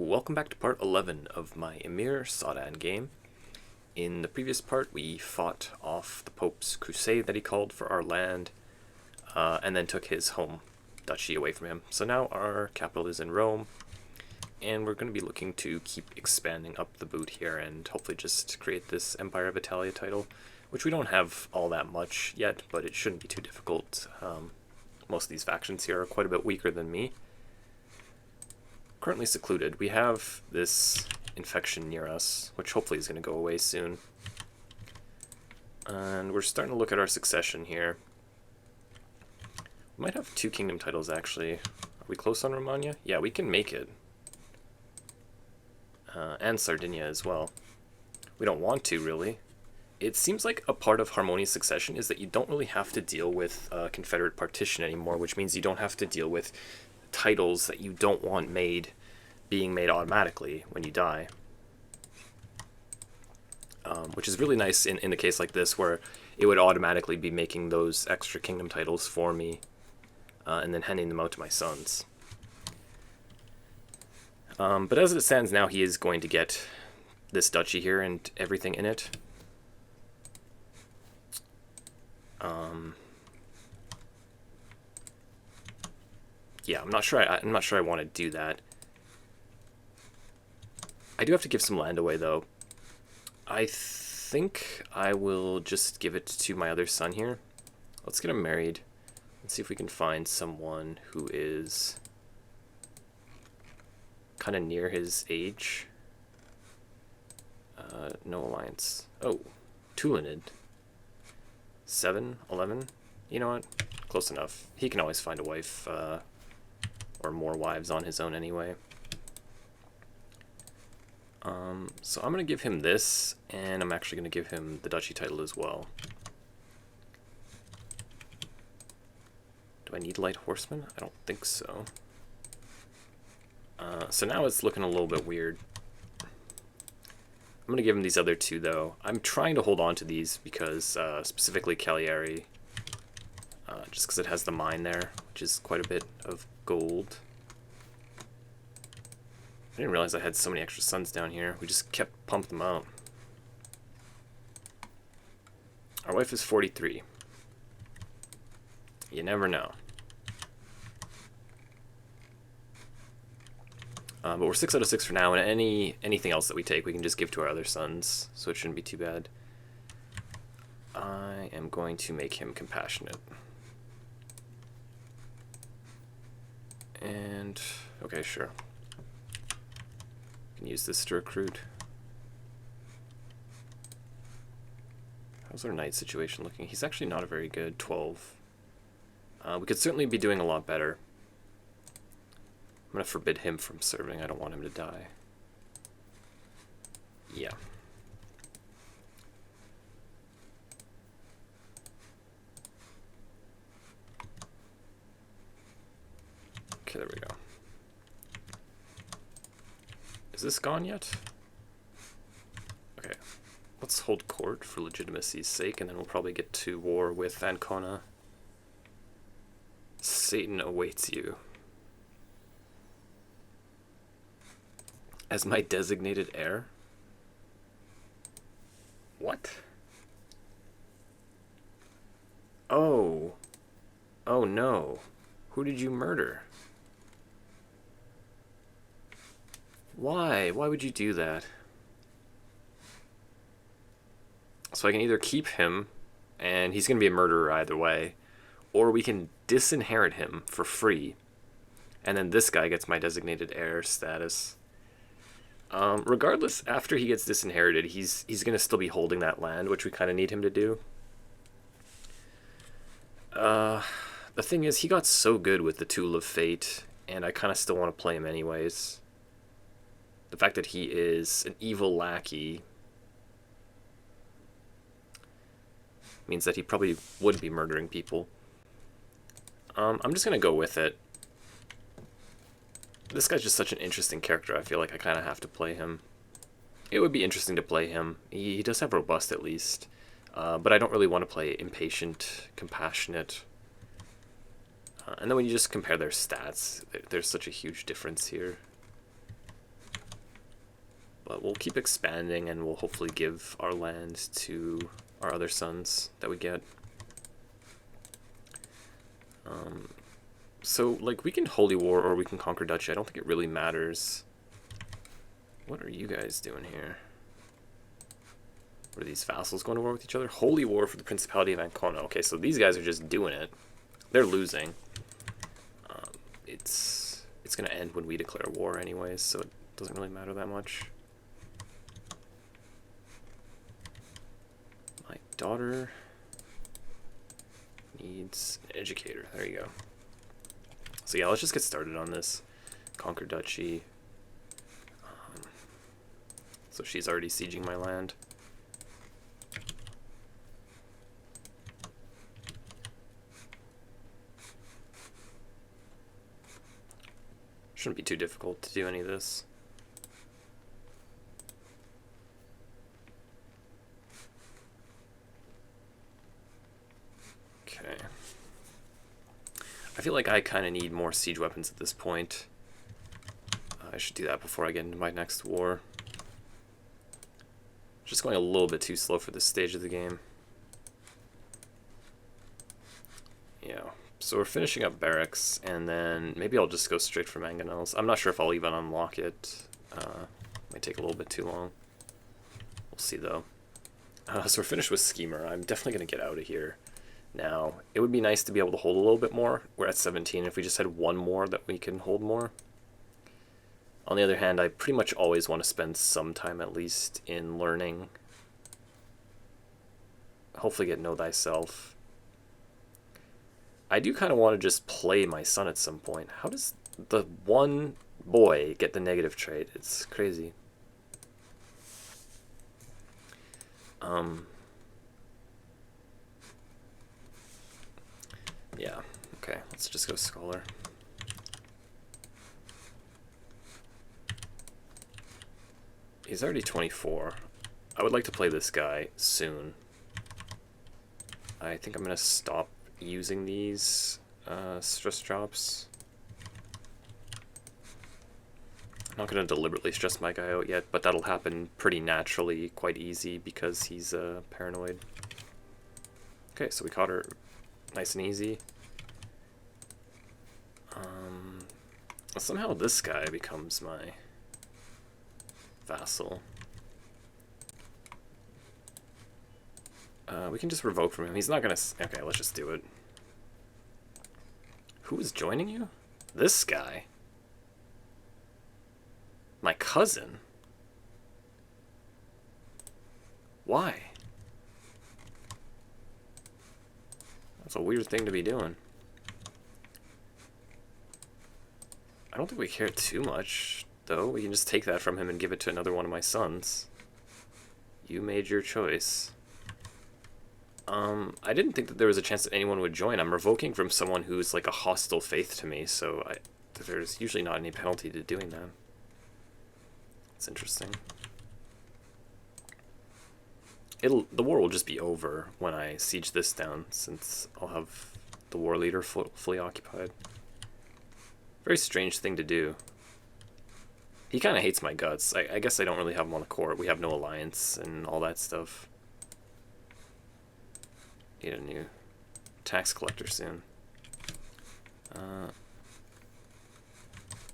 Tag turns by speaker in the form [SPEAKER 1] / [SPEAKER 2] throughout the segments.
[SPEAKER 1] welcome back to part 11 of my Emir Sawdan game. In the previous part, we fought off the Pope's crusade that he called for our land, and then took his home duchy away from him. So now our capital is in Rome, and we're going to be looking to keep expanding up the boot here and hopefully just create this Empire of Italia title, which we don't have all that much yet, but it shouldn't be too difficult. Most of these factions here are quite a bit weaker than me. Currently secluded. We have this infection near us, which hopefully is going to go away soon. And we're starting to look at our succession here. We might have 2 kingdom titles, actually. Are we close on Romagna? Yeah, we can make it. And Sardinia as well. We don't want to, really. It seems like a part of harmonious succession is that you don't really have to deal with Confederate partition anymore, which means you don't have to deal with titles that you don't want being made automatically when you die. Which is really nice in a case like this, where it would automatically be making those extra kingdom titles for me, and then handing them out to my sons. But as it stands now, he is going to get this duchy here and everything in it. Yeah, I'm not sure I want to do that. I do have to give some land away, though. I think I will just give it to my other son here. Let's get him married. Let's see if we can find someone who is kind of near his age. No alliance. Oh, Tulinid. 7, 11. You know what? Close enough. He can always find a wife, or more wives on his own anyway. So I'm going to give him this, and I'm actually going to give him the duchy title as well. Do I need light horsemen? I don't think so. So now it's looking a little bit weird. I'm going to give him these other 2, though. I'm trying to hold on to these because, specifically Cagliari, just because it has the mine there, which is quite a bit of gold. I didn't realize I had so many extra sons down here. We just kept pumping them out. Our wife is 43. You never know. But we're 6 out of 6 for now, and anything else that we take, we can just give to our other sons, so it shouldn't be too bad. I am going to make him compassionate. And, okay, sure. Can use this to recruit. How's our knight situation looking? He's actually not a very good 12. We could certainly be doing a lot better. I'm going to forbid him from serving. I don't want him to die. Yeah. Okay, there we go. Is this gone yet? Okay. Let's hold court for legitimacy's sake, and then we'll probably get to war with Ancona. Satan awaits you. As my designated heir? What? Oh. Oh no. Who did you murder? Why? Why would you do that? So I can either keep him, and he's going to be a murderer either way, or we can disinherit him for free, and then this guy gets my designated heir status. Regardless, after he gets disinherited, he's going to still be holding that land, which we kind of need him to do. The thing is, he got so good with the Tool of Fate, and I kind of still want to play him anyways. The fact that he is an evil lackey means that he probably would be murdering people. I'm just going to go with it. This guy's just such an interesting character, I feel like I kind of have to play him. It would be interesting to play him. He does have robust, at least. But I don't really want to play impatient, compassionate. And then when you just compare their stats, there's such a huge difference here. But we'll keep expanding, and we'll hopefully give our land to our other sons that we get. So, like, we can holy war or we can conquer duchy. I don't think it really matters. What are you guys doing here? What are these vassals going to war with each other? Holy war for the Principality of Ancona. Okay, so these guys are just doing it. They're losing. It's going to end when we declare war anyways, so it doesn't really matter that much. My daughter needs an educator. There you go. So yeah, let's just get started on this. Conquer duchy. So she's already sieging my land. Shouldn't be too difficult to do any of this. Okay. I feel like I kind of need more siege weapons at this point. I should do that before I get into my next war. Just going a little bit too slow for this stage of the game. Yeah. So we're finishing up barracks, and then maybe I'll just go straight for mangonels. I'm not sure if I'll even unlock it. Might take a little bit too long. We'll see, though. So we're finished with Schemer. I'm definitely going to get out of here now. It would be nice to be able to hold a little bit more. We're at 17. If we just had one more that we can hold more. On the other hand, I pretty much always want to spend some time at least in learning. Hopefully get Know Thyself. I do kind of want to just play my son at some point. How does the one boy get the negative trait? It's crazy. Yeah, okay, let's just go Scholar. He's already 24. I would like to play this guy soon. I think I'm going to stop using these stress drops. I'm not going to deliberately stress my guy out yet, but that'll happen pretty naturally, quite easy, because he's paranoid. Okay, so we caught her nice and easy. Somehow this guy becomes my vassal. We can just revoke from him. He's not gonna... Okay, let's just do it. Who is joining you? This guy. My cousin. Why? That's a weird thing to be doing. I don't think we care too much, though. We can just take that from him and give it to another one of my sons. You made your choice. I didn't think that there was a chance that anyone would join. I'm revoking from someone who's like a hostile faith to me, so there's usually not any penalty to doing that. It's interesting. The war will just be over when I siege this down, since I'll have the war leader fully occupied. Very strange thing to do. He kind of hates my guts. I guess I don't really have him on the court. We have no alliance and all that stuff. Need a new tax collector soon.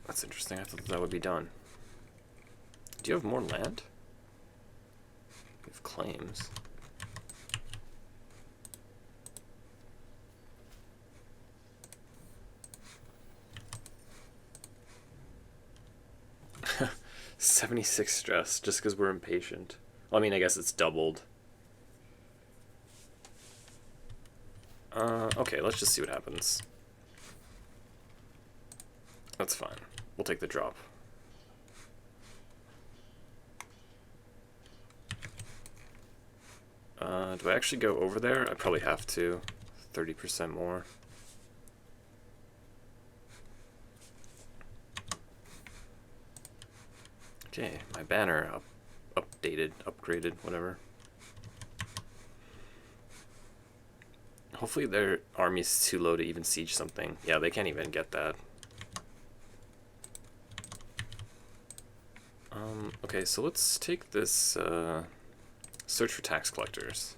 [SPEAKER 1] That's interesting. I thought that would be done. Do you have more land? We have claims. $76 stress just because we're impatient. Well, I mean, I guess it's doubled. Okay, let's just see what happens. That's fine. We'll take the drop. Do I actually go over there? I probably have to. 30% more. Okay, my banner updated, upgraded, whatever. Hopefully their army's too low to even siege something. Yeah, they can't even get that. Okay, so let's take this, search for tax collectors.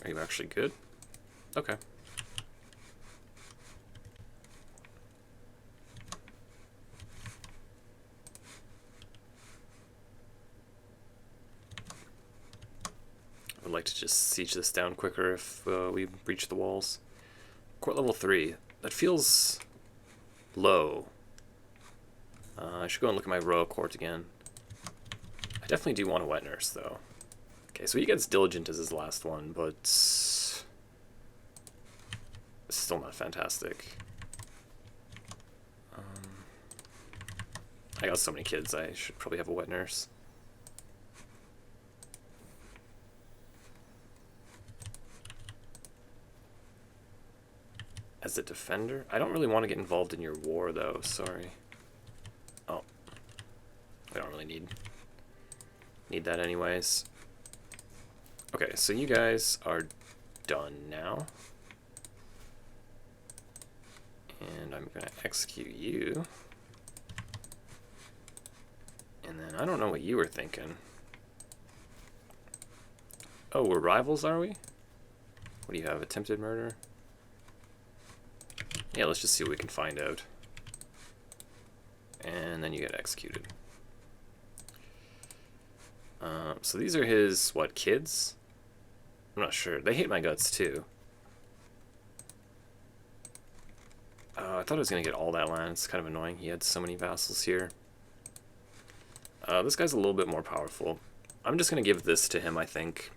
[SPEAKER 1] Are you actually good? Okay. I would like to just siege this down quicker if we breach the walls. Court level 3. That feels low. I should go and look at my royal court again. I definitely do want a wet nurse, though. Okay, so he gets diligent as his last one, but it's still not fantastic. I got so many kids, I should probably have a wet nurse. As a defender? I don't really want to get involved in your war, though, sorry. Oh. We don't really need that anyways. Okay, so you guys are done now. And I'm going to execute you. And then I don't know what you were thinking. Oh, we're rivals, are we? What do you have, attempted murder? Yeah, let's just see what we can find out. And then you get executed. So these are his, what, kids? I'm not sure. They hate my guts, too. I thought I was going to get all that land. It's kind of annoying. He had so many vassals here. This guy's a little bit more powerful. I'm just going to give this to him, I think.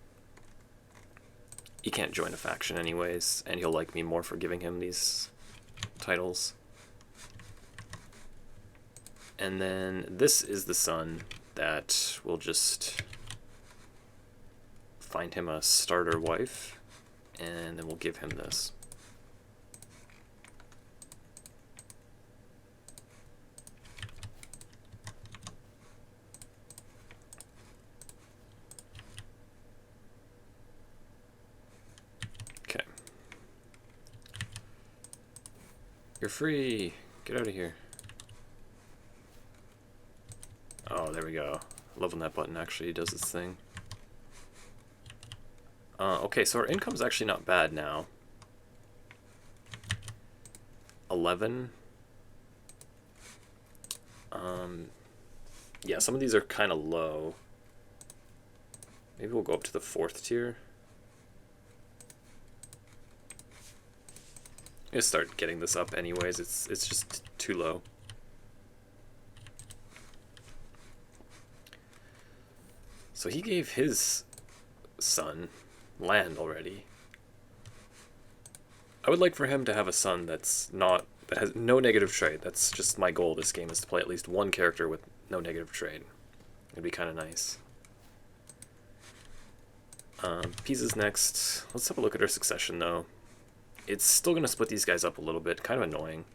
[SPEAKER 1] He can't join a faction anyways, and he'll like me more for giving him these titles. And then this is the son that will just find him a starter wife, and then we'll give him this. Okay. You're free. Get out of here. Oh, there we go. I love when that button actually does its thing. Okay, so our income's actually not bad now. 11. Yeah, some of these are kind of low. Maybe we'll go up to the 4th tier. I'm gonna start getting this up anyways. It's just too low. So he gave his son land already. I would like for him to have a son that has no negative trade. That's just my goal this game, is to play at least one character with no negative trade. It'd be kind of nice. Pisa's next. Let's have a look at our succession though. It's still going to split these guys up a little bit. Kind of annoying.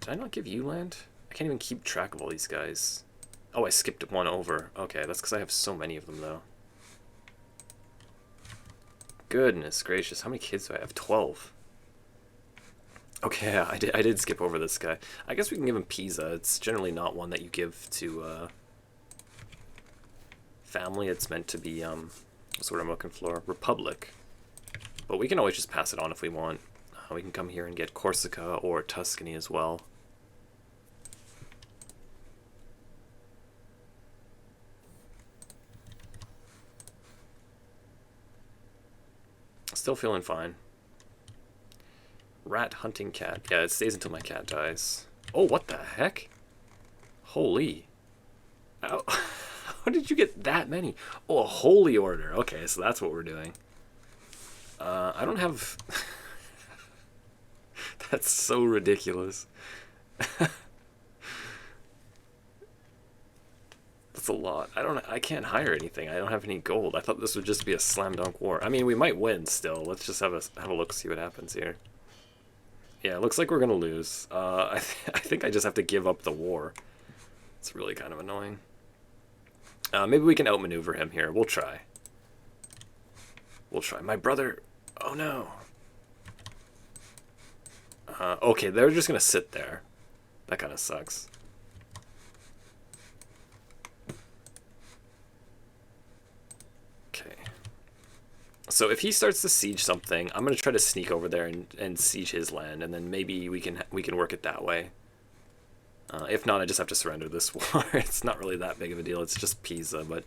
[SPEAKER 1] Did I not give you land? I can't even keep track of all these guys. Oh, I skipped one over. Okay, that's because I have so many of them though. Goodness gracious, how many kids do I have? 12. Okay, yeah, I did skip over this guy. I guess we can give him Pisa. It's generally not one that you give to family. It's meant to be, what's the word I'm looking for? Republic. But we can always just pass it on if we want. We can come here and get Corsica or Tuscany as well. Still feeling fine. Rat hunting cat. Yeah, it stays until my cat dies. Oh, what the heck? Holy. How did you get that many? Oh, a holy order. Okay, so that's what we're doing. I don't have... That's so ridiculous. That's a lot. I can't hire anything. I don't have any gold. I thought this would just be a slam dunk war. I mean, we might win still. Let's just have a look, see what happens here. Yeah, it looks like we're gonna lose. I think I just have to give up the war. It's really kind of annoying. Maybe we can outmaneuver him here. We'll try. We'll try. My brother... Oh no. Okay, they're just gonna sit there. That kind of sucks. Okay. So if he starts to siege something, I'm gonna try to sneak over there and siege his land, and then maybe we can work it that way. If not, I just have to surrender this war. It's not really that big of a deal. It's just Pisa, but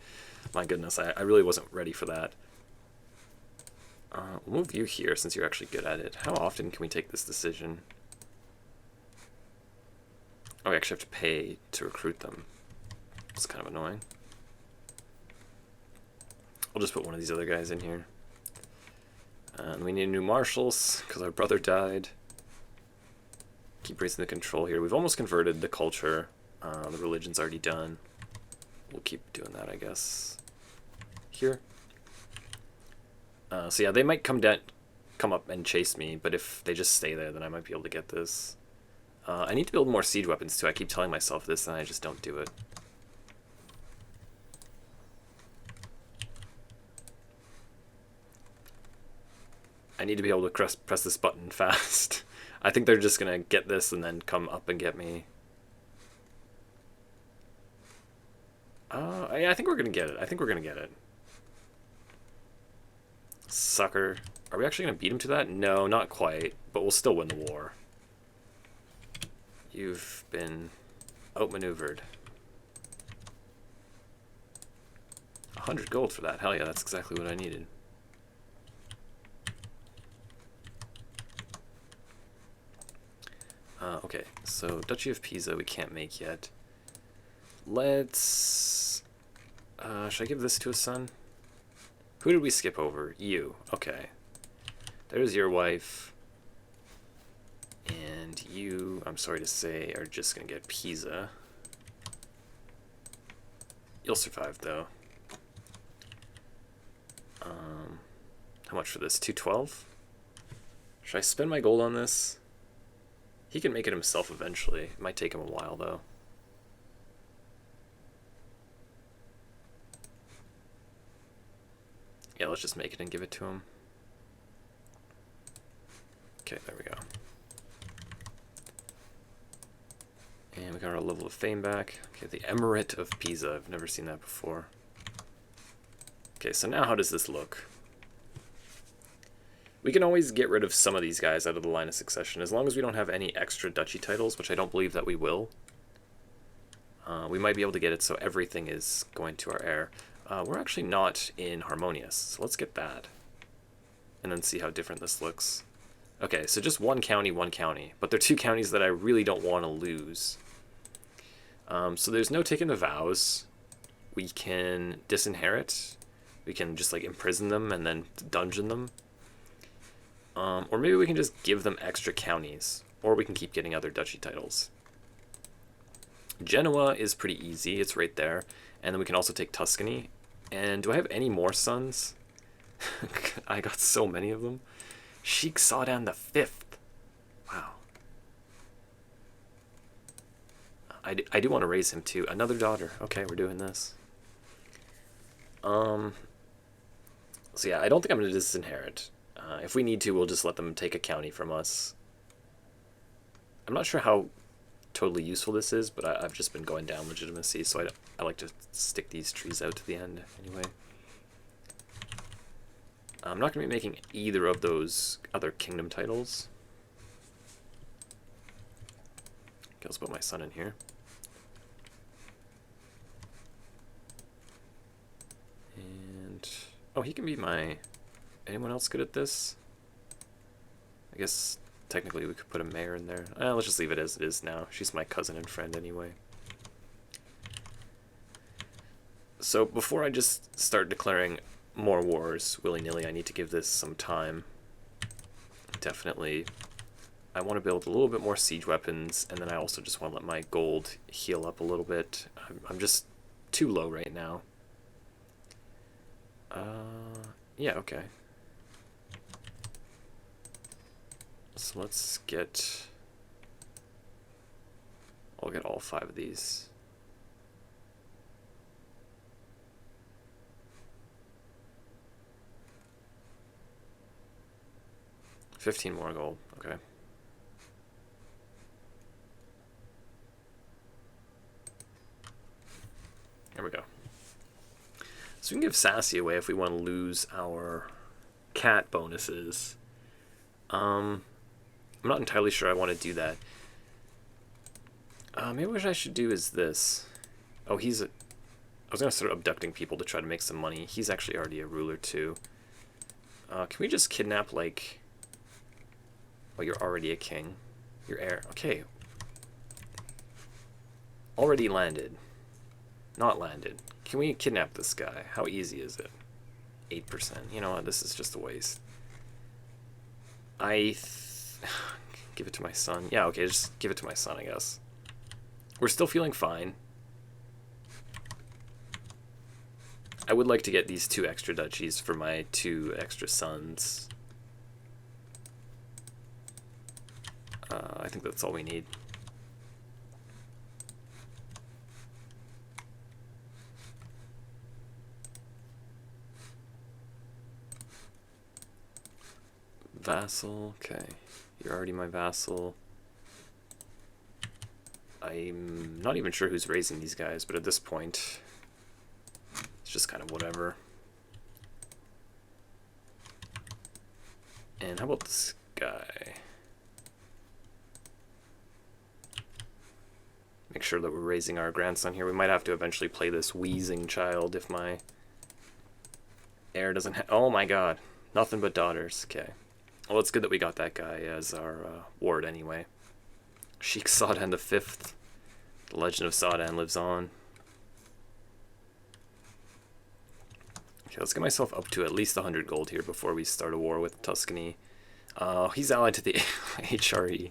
[SPEAKER 1] my goodness, I really wasn't ready for that. We'll move you here since you're actually good at it. How often can we take this decision? Oh, we actually have to pay to recruit them. It's kind of annoying. I'll just put one of these other guys in here. And we need new marshals because our brother died. Keep raising the control here. We've almost converted the culture. The religion's already done. We'll keep doing that, I guess. Here. So yeah, they might come up and chase me, but if they just stay there, then I might be able to get this. I need to build more siege weapons too. I keep telling myself this, and I just don't do it. I need to be able to press this button fast. I think they're just gonna get this and then come up and get me. Yeah, I think we're gonna get it. I think we're gonna get it. Sucker. Are we actually gonna beat him to that? No, not quite, but we'll still win the war. You've been outmaneuvered. 100 gold for that. Hell yeah, that's exactly what I needed. Okay, so Duchy of Pisa we can't make yet. Let's... should I give this to a son? Who did we skip over? You. Okay. There's your wife. And you, I'm sorry to say, are just going to get Pisa. You'll survive, though. How much for this? 212? Should I spend my gold on this? He can make it himself eventually. It might take him a while, though. Yeah, let's just make it and give it to him. Okay, there we go. And we got our level of fame back. Okay, the Emirate of Pisa. I've never seen that before. Okay, so now how does this look? We can always get rid of some of these guys out of the line of succession, as long as we don't have any extra duchy titles, which I don't believe that we will. We might be able to get it so everything is going to our heir. We're actually not in Harmonious, so let's get that. And then see how different this looks. Okay, so just one county, but they're two counties that I really don't want to lose. So there's no taking the vows. We can disinherit. We can just like imprison them and then dungeon them. Or maybe we can just give them extra counties. Or we can keep getting other duchy titles. Genoa is pretty easy. It's right there. And then we can also take Tuscany. And do I have any more sons? I got so many of them. Sheikh Sawdan the Fifth. Wow. I do want to raise him too. Another daughter. Okay, we're doing this. So yeah, I don't think I'm going to disinherit. If we need to, we'll just let them take a county from us. I'm not sure how totally useful this is, but I've just been going down legitimacy, so I like to stick these trees out to the end anyway. I'm not going to be making either of those other kingdom titles. Okay, let's put my son in here. And... oh, he can be my... anyone else good at this? I guess technically we could put a mayor in there. Let's just leave it as it is now. She's my cousin and friend anyway. So before I just start declaring more wars willy-nilly, I need to give this some time. Definitely. I want to build a little bit more siege weapons, and then I also just want to let my gold heal up a little bit. I'm just too low right now. Yeah, okay. So let's get... I'll get all 5 of these. $15 more gold, okay. There we go. So we can give Sassy away if we want to lose our cat bonuses. I'm not entirely sure I want to do that. Maybe what I should do is this. Oh, I was going to start abducting people to try to make some money. He's actually already a ruler, too. Can we just kidnap, like... Oh, you're already a king. You're heir. Okay. Already landed. Not landed. Can we kidnap this guy? How easy is it? 8%. You know what? This is just a waste. Give it to my son. Yeah, okay, just give it to my son, I guess. We're still feeling fine. I would like to get these 2 extra duchies for my 2 extra sons. I think that's all we need. Vassal, okay. You're already my vassal. I'm not even sure who's raising these guys, but at this point, it's just kind of whatever. And how about this guy? Make sure that we're raising our grandson here. We might have to eventually play this wheezing child if my heir doesn't have... Oh my god. Nothing but daughters. Okay. Well, it's good that we got that guy as our ward anyway. Sheikh Sawdan V. The legend of Sawdan lives on. Okay, let's get myself up to at least 100 gold here before we start a war with Tuscany. He's allied to the HRE.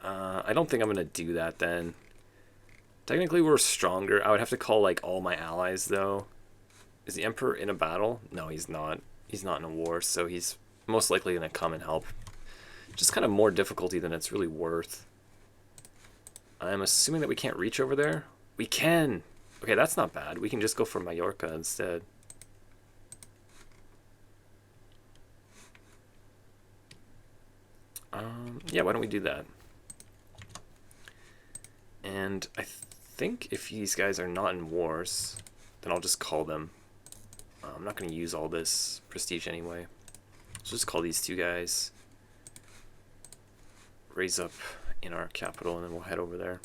[SPEAKER 1] I don't think I'm going to do that then. Technically, we're stronger. I would have to call, like, all my allies, though. Is the Emperor in a battle? No, he's not. He's not in a war, so he's most likely going to come and help. Just kind of more difficulty than it's really worth. I'm assuming that we can't reach over there. We can! Okay, that's not bad. We can just go for Mallorca instead. Yeah, why don't we do that? And I think if these guys are not in wars, then I'll just call them. I'm not going to use all this prestige anyway. So just call these 2 guys. Raise up in our capital, and then we'll head over there.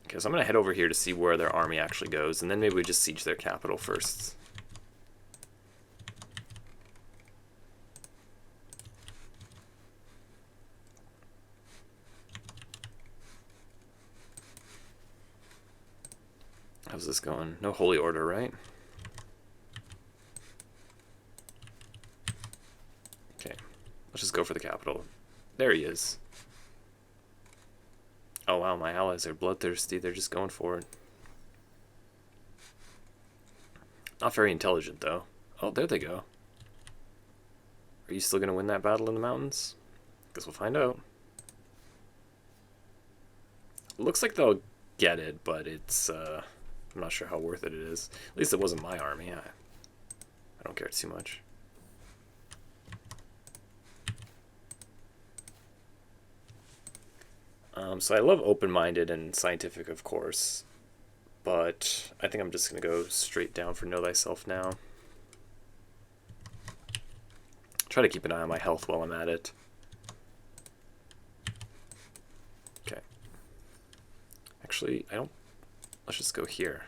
[SPEAKER 1] Okay, so I'm going to head over here to see where their army actually goes, and then maybe we just siege their capital first. How's this going? No holy order, right? Okay, let's just go for the capital. There he is. Oh wow, my allies are bloodthirsty. They're just going for it. Not very intelligent, though. Oh, there they go. Are you still going to win that battle in the mountains? Guess we'll find out. Looks like they'll get it, but it's... I'm not sure how worth it is. At least it wasn't my army. I don't care too much. So I love open-minded and scientific, of course, but I think I'm just going to go straight down for Know Thyself now. Try to keep an eye on my health while I'm at it. Okay. Actually, I don't... Let's just go here.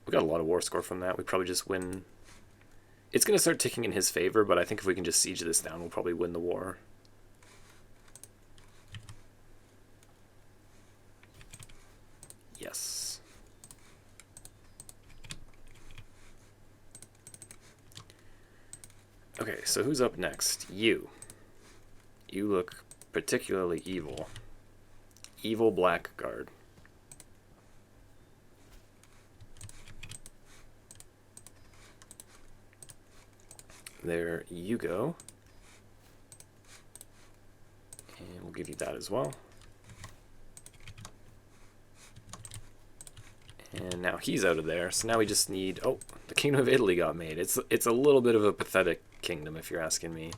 [SPEAKER 1] We got a lot of war score from that. We probably just win... It's going to start ticking in his favor, but I think if we can just siege this down, we'll probably win the war. Yes. Okay, so who's up next? You. You look particularly evil. Evil Blackguard. There you go. And we'll give you that as well. And now he's out of there, so now we just need... Oh, the Kingdom of Italy got made. It's a little bit of a pathetic kingdom, if you're asking me.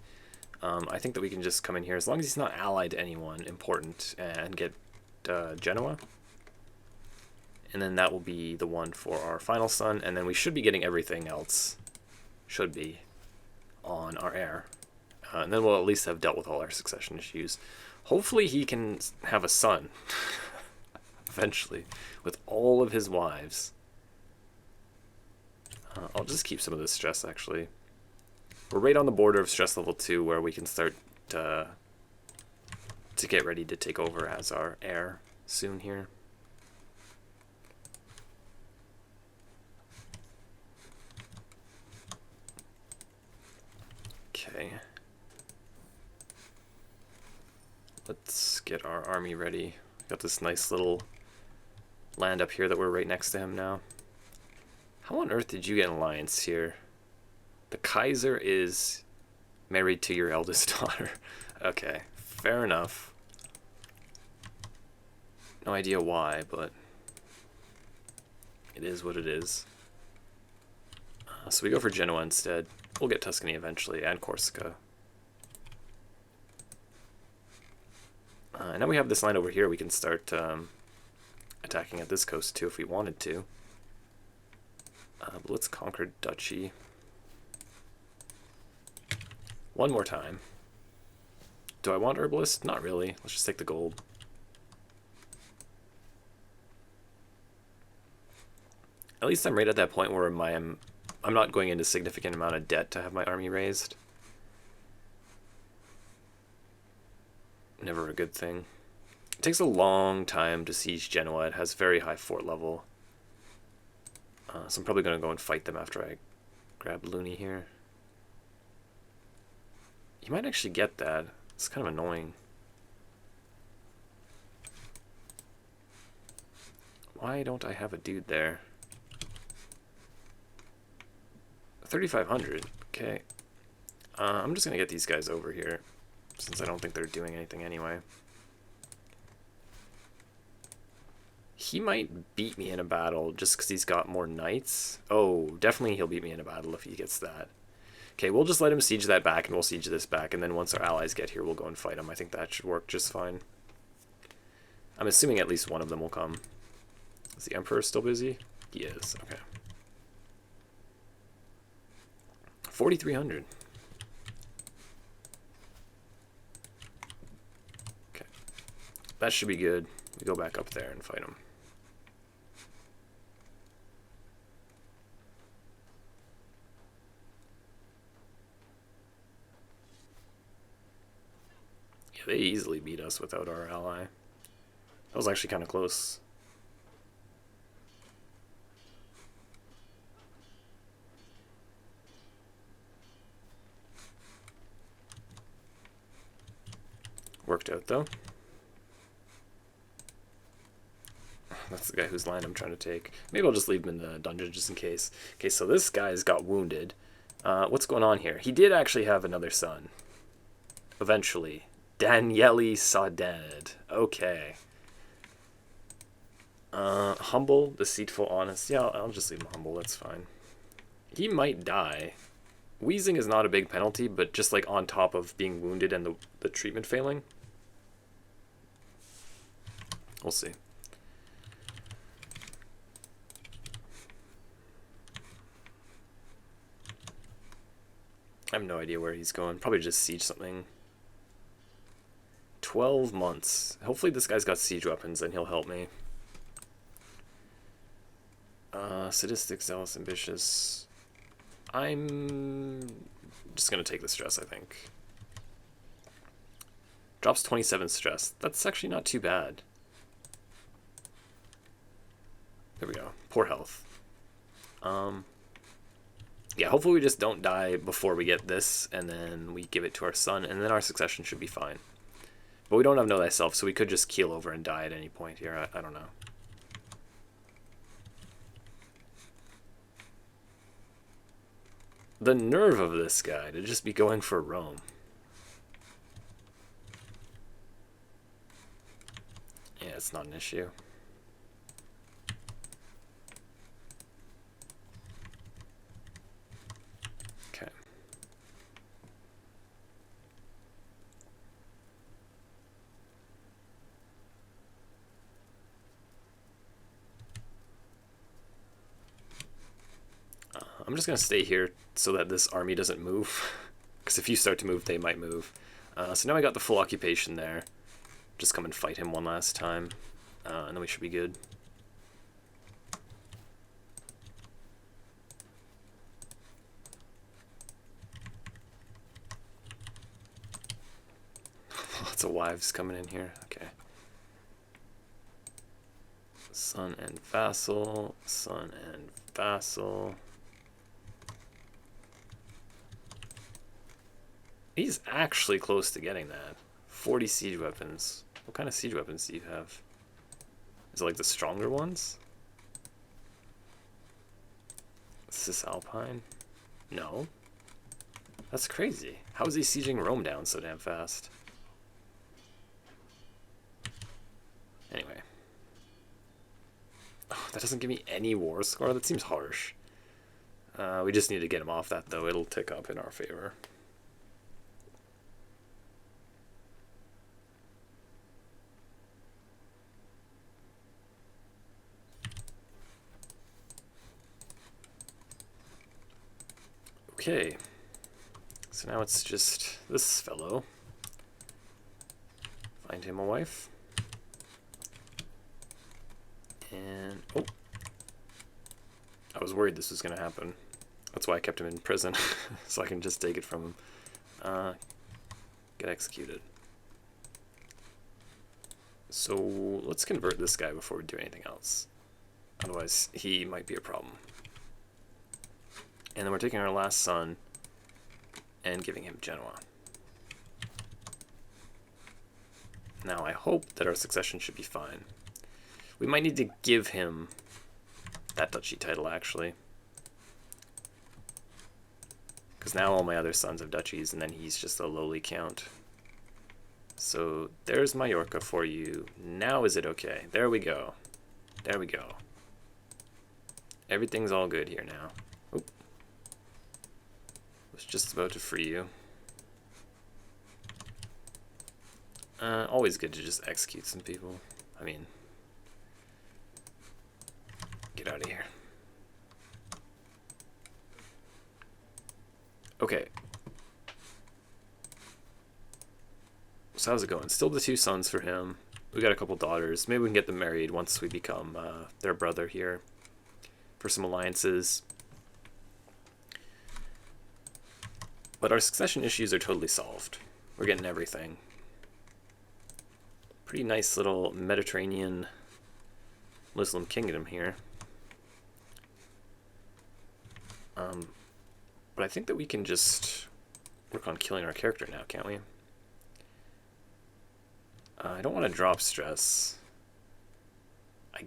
[SPEAKER 1] I think that we can just come in here, as long as he's not allied to anyone important, and get Genoa. And then that will be the one for our final son, and then we should be getting everything else. Should be on our heir. And then we'll at least have dealt with all our succession issues. Hopefully he can have a son. Eventually. With all of his wives. I'll just keep some of this stress, actually. We're right on the border of stress level 2, where we can start to get ready to take over as our heir soon here. Okay. Let's get our army ready. Got this nice little land up here that we're right next to him now. How on earth did you get an alliance here? The Kaiser is married to your eldest daughter. Okay, fair enough. No idea why, but it is what it is. So we go for Genoa instead. We'll get Tuscany eventually, and Corsica. And now we have this line over here. We can start attacking at this coast too if we wanted to. But let's conquer Duchy. One more time. Do I want Herbalist? Not really. Let's just take the gold. At least I'm right at that point where I'm not going into significant amount of debt to have my army raised. Never a good thing. It takes a long time to siege Genoa. It has very high fort level. So I'm probably going to go and fight them after I grab Looney here. You might actually get that. It's kind of annoying. Why don't I have a dude there? 3,500. Okay. I'm just going to get these guys over here, since I don't think they're doing anything anyway. He might beat me in a battle just because he's got more knights. Oh, definitely he'll beat me in a battle if he gets that. Okay, we'll just let him siege that back, and we'll siege this back, and then once our allies get here, we'll go and fight him. I think that should work just fine. I'm assuming at least one of them will come. Is the Emperor still busy? He is, okay. 4,300. Okay. That should be good. We go back up there and fight him. Yeah, they easily beat us without our ally. That was actually kind of close. Worked out, though. That's the guy whose line I'm trying to take. Maybe I'll just leave him in the dungeon just in case. Okay, so this guy's got wounded. What's going on here? He did actually have another son. Eventually. Emir Sawdan. Okay. Humble, deceitful, honest. Yeah, I'll just leave him humble. That's fine. He might die. Wheezing is not a big penalty, but just like on top of being wounded and the treatment failing. We'll see. I have no idea where he's going. Probably just siege something. 12 months. Hopefully this guy's got siege weapons and he'll help me. Sadistic, zealous, ambitious. I'm just going to take the stress, I think. Drops 27 stress. That's actually not too bad. There we go. Poor health. Yeah, hopefully we just don't die before we get this, and then we give it to our son, and then our succession should be fine. But we don't have Know Thyself, so we could just keel over and die at any point here. I don't know. The nerve of this guy to just be going for Rome. Yeah, it's not an issue. I'm just going to stay here so that this army doesn't move. Because if you start to move, they might move. So now I got the full occupation there. Just come and fight him one last time. And then we should be good. Lots of wives coming in here. Okay. Son and vassal. Son and vassal. He's actually close to getting that. 40 siege weapons. What kind of siege weapons do you have? Is it like the stronger ones? Cisalpine? No. That's crazy. How is he sieging Rome down so damn fast? Anyway. Oh, that doesn't give me any war score? That seems harsh. We just need to get him off that, though. It'll tick up in our favor. Okay, so now it's just this fellow. Find him a wife. And, oh. I was worried this was going to happen. That's why I kept him in prison, so I can just take it from him. Get executed. So let's convert this guy before we do anything else. Otherwise, he might be a problem. And then we're taking our last son and giving him Genoa. Now I hope that our succession should be fine. We might need to give him that duchy title, actually. Because now all my other sons have duchies, and then he's just a lowly count. So there's Majorca for you. Now is it okay? There we go. There we go. Everything's all good here now. Oop. Was just about to free you. Always good to just execute some people. I mean, get out of here. Okay. So how's it going? Still the two sons for him. We got a couple daughters. Maybe we can get them married once we become their brother here for some alliances. But our succession issues are totally solved. We're getting everything. Pretty nice little Mediterranean Muslim kingdom here. But I think that we can just work on killing our character now, can't we? I don't want to drop stress. I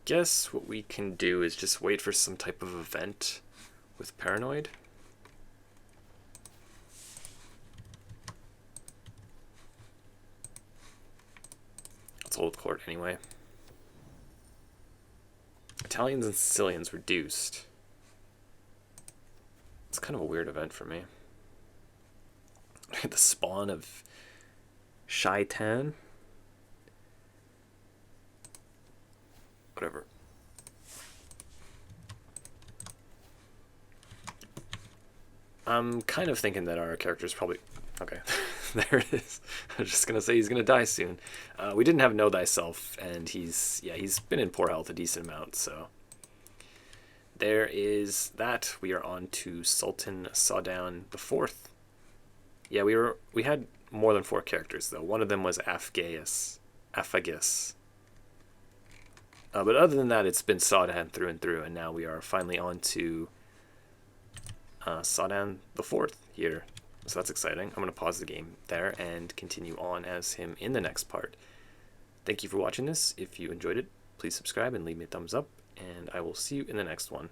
[SPEAKER 1] guess what we can do is just wait for some type of event with Paranoid. Let's hold court anyway. Italians and Sicilians reduced. It's kind of a weird event for me. The spawn of Shaitan. Whatever. I'm kind of thinking that our character's probably... Okay, there it is. I was just going to say he's going to die soon. We didn't have Know Thyself, and he's been in poor health a decent amount, so... There is that. We are on to Sultan Sawdan IV. Yeah, we had more than 4 characters, though. One of them was Aphagus. But other than that, it's been Sawdan through and through, and now we are finally on to Sawdan IV here. So that's exciting. I'm going to pause the game there and continue on as him in the next part. Thank you for watching this. If you enjoyed it, please subscribe and leave me a thumbs up, and I will see you in the next one.